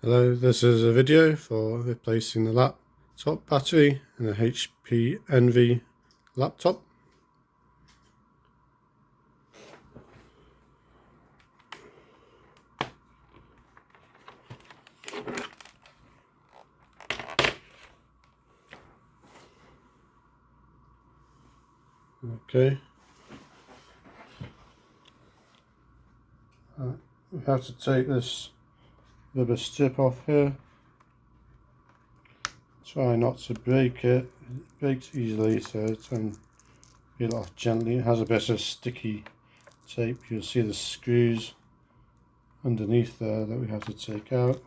Hello, this is a video for replacing the laptop battery in a HP Envy laptop. Okay, we have to take this rubber strip off here. Try not to break it. It breaks easily, so try and peel it off gently. It has a bit of sticky tape. You'll see the screws underneath there that we have to take out.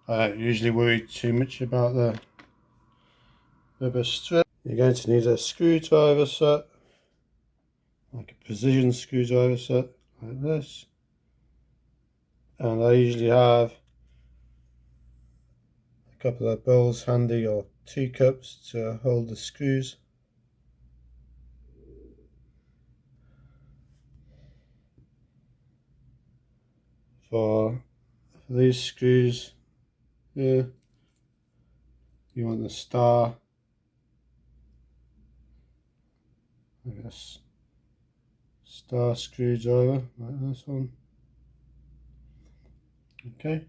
I don't usually worry too much about the rubber strip. You're going to need a screwdriver set, like a precision screwdriver set, like this. And I usually have a couple of bowls handy, or teacups, to hold the screws. For these screws here, you want the star, I guess, star screwdriver, like this one. Okay.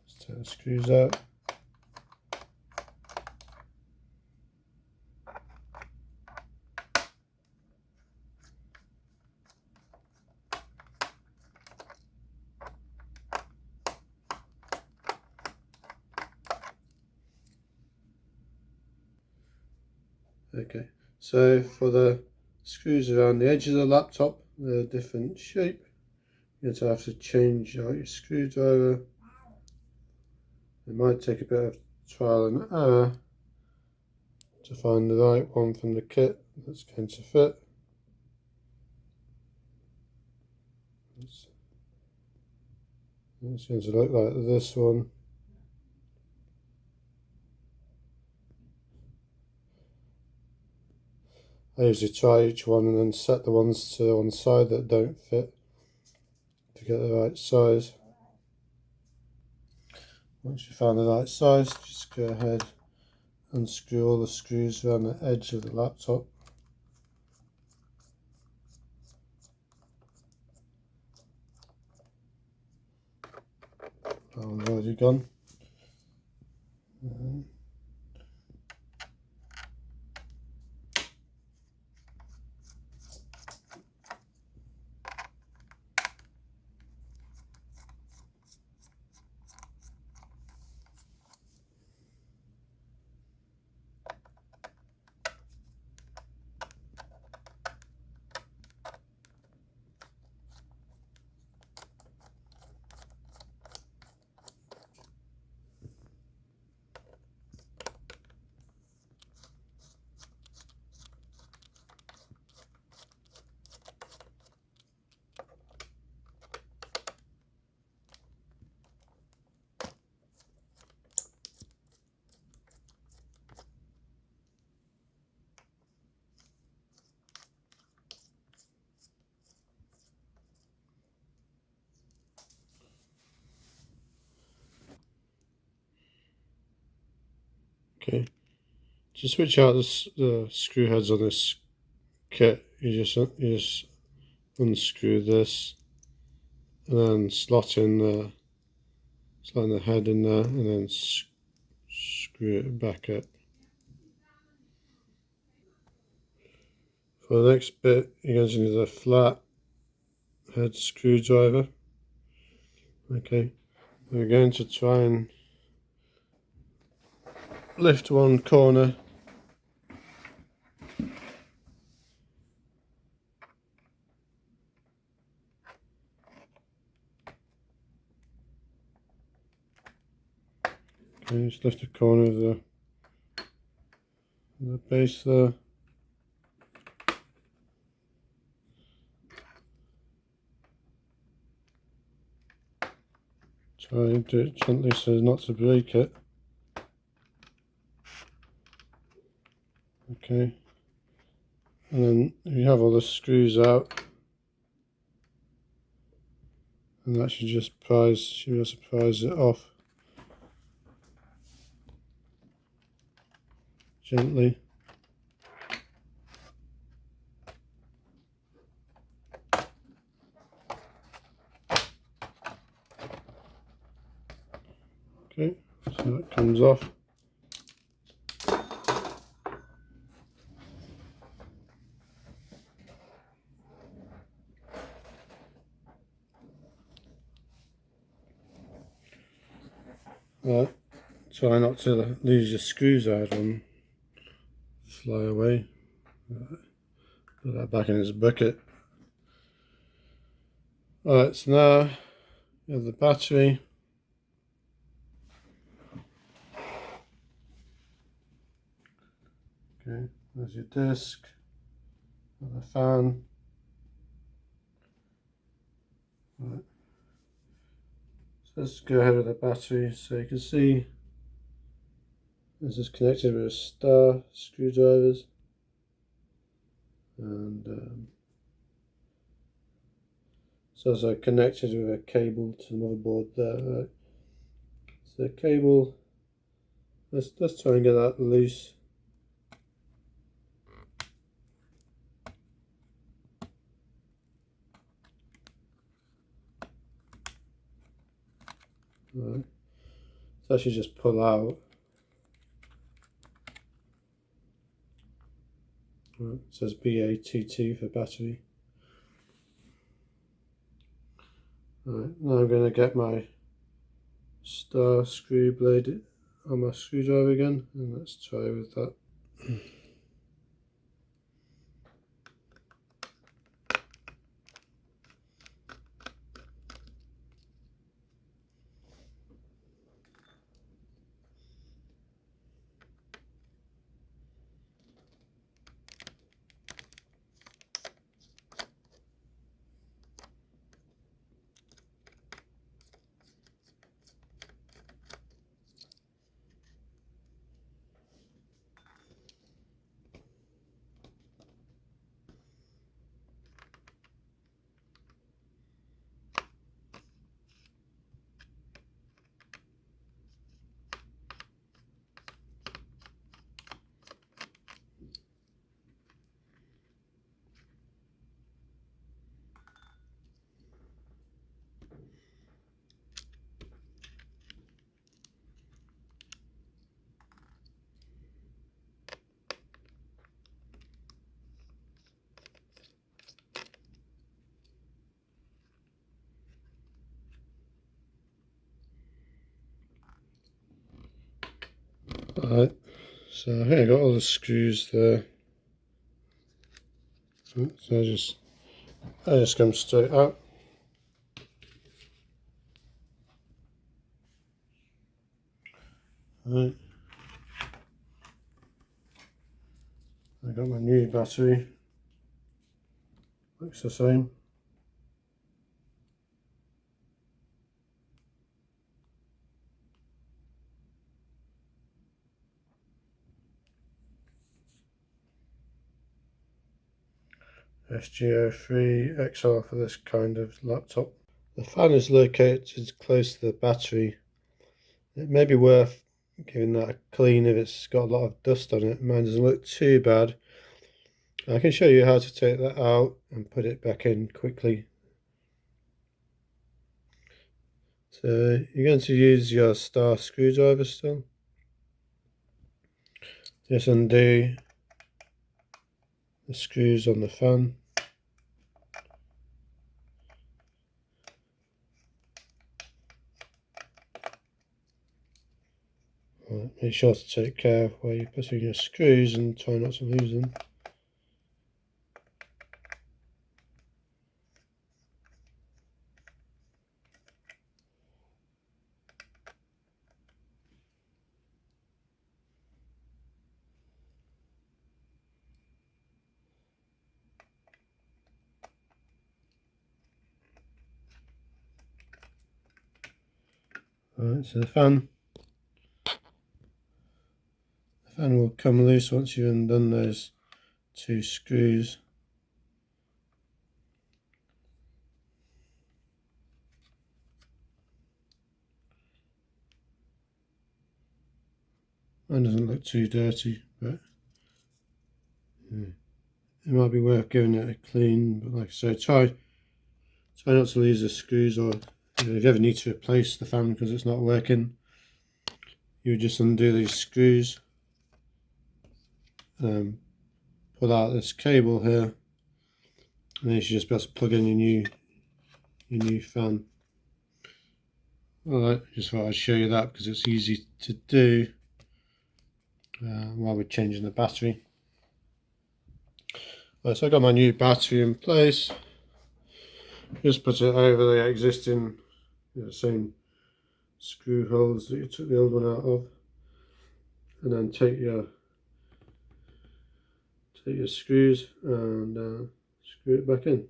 Let's take the screws out. Okay, so for the screws around the edge of the laptop, they're a different shape. You're going to have to change out your screwdriver. It might take a bit of trial and error to find the right one from the kit that's going to fit. It's going to look like this one. I usually try each one and then set the ones to one side that don't fit to get the right size. Once you found the right size, just go ahead and unscrew all the screws around the edge of the laptop. That one's already gone. Okay, to switch out the screw heads on this kit, you just unscrew this and then slot in the head in there, and then screw it back up. For the next bit, you're going to need a flat head screwdriver. Okay, we're going to try and lift one corner . Okay, just lift the corner of the base there. Try and do it gently so as not to break it. Okay, and then you have all the screws out, and that should just should be able to prise it off gently. Okay, so it comes off. Try not to lose your screws out and fly away. Put that back in its bucket. Alright, so now you have the battery. Okay, there's your disc, and the fan. Right. So let's go ahead with the battery. So you can see this is connected with star screwdrivers, and it's also connected with a cable to the motherboard there. Right. So the cable, let's try and get that loose. Right. So that should just pull out. Right. It says BATT for battery. Right. Now I'm going to get my star screw blade on my screwdriver again, and let's try with that. Alright, so I think I got all the screws there. So I just come straight out. Right. I got my new battery. Looks the same. SG03 XR for this kind of laptop. The fan is located close to the battery. It may be worth giving that a clean if it's got a lot of dust on it. Mine doesn't look too bad. I can show you how to take that out and put it back in quickly. So you're going to use your star screwdriver still. Just undo the screws on the fan. Make sure to take care of where you're putting your screws and try not to lose them. Alright, so the fan will come loose once you've undone those 2 screws. Mine doesn't look too dirty, but yeah, it might be worth giving it a clean. But like I say, try not to lose the screws, or if you ever need to replace the fan because it's not working, you just undo these screws, pull out this cable here, and then you should just be able to plug in your new fan. Alright, just thought I'd show you that because it's easy to do while we're changing the battery. Right, so I got my new battery in place. Just put it over the existing, same screw holes that you took the old one out of, and then take your screws and screw it back in.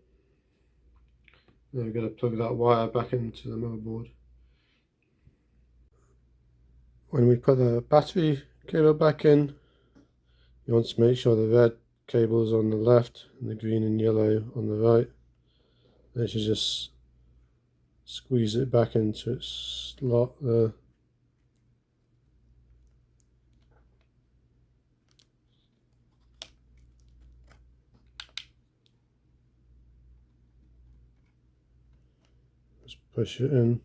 Now we've got to plug that wire back into the motherboard. When we put the battery cable back in, you want to make sure the red cable is on the left and the green and yellow on the right. Then you just squeeze it back into its slot there. Just push it in.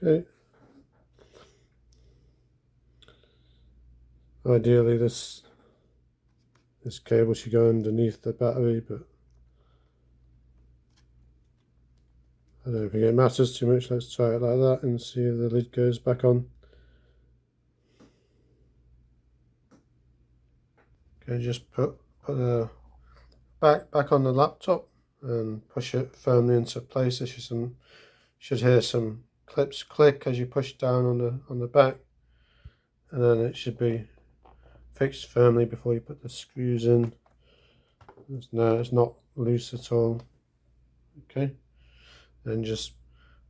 Okay. Ideally this cable should go underneath the battery, but I don't think it matters too much. Let's try it like that and see if the lid goes back on. Okay, just put the back on the laptop and push it firmly into place. There should hear some clips click as you push down on the back, and then it should be fixed firmly before you put the screws in. It's not loose at all. Okay, then just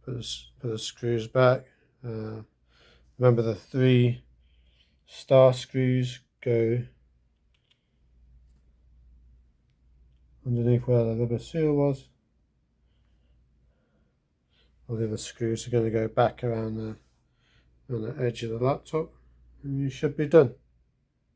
put the screws back. Remember the 3 star screws go underneath where the rubber seal was. All the other screws are going to go back around the edge of the laptop, and you should be done.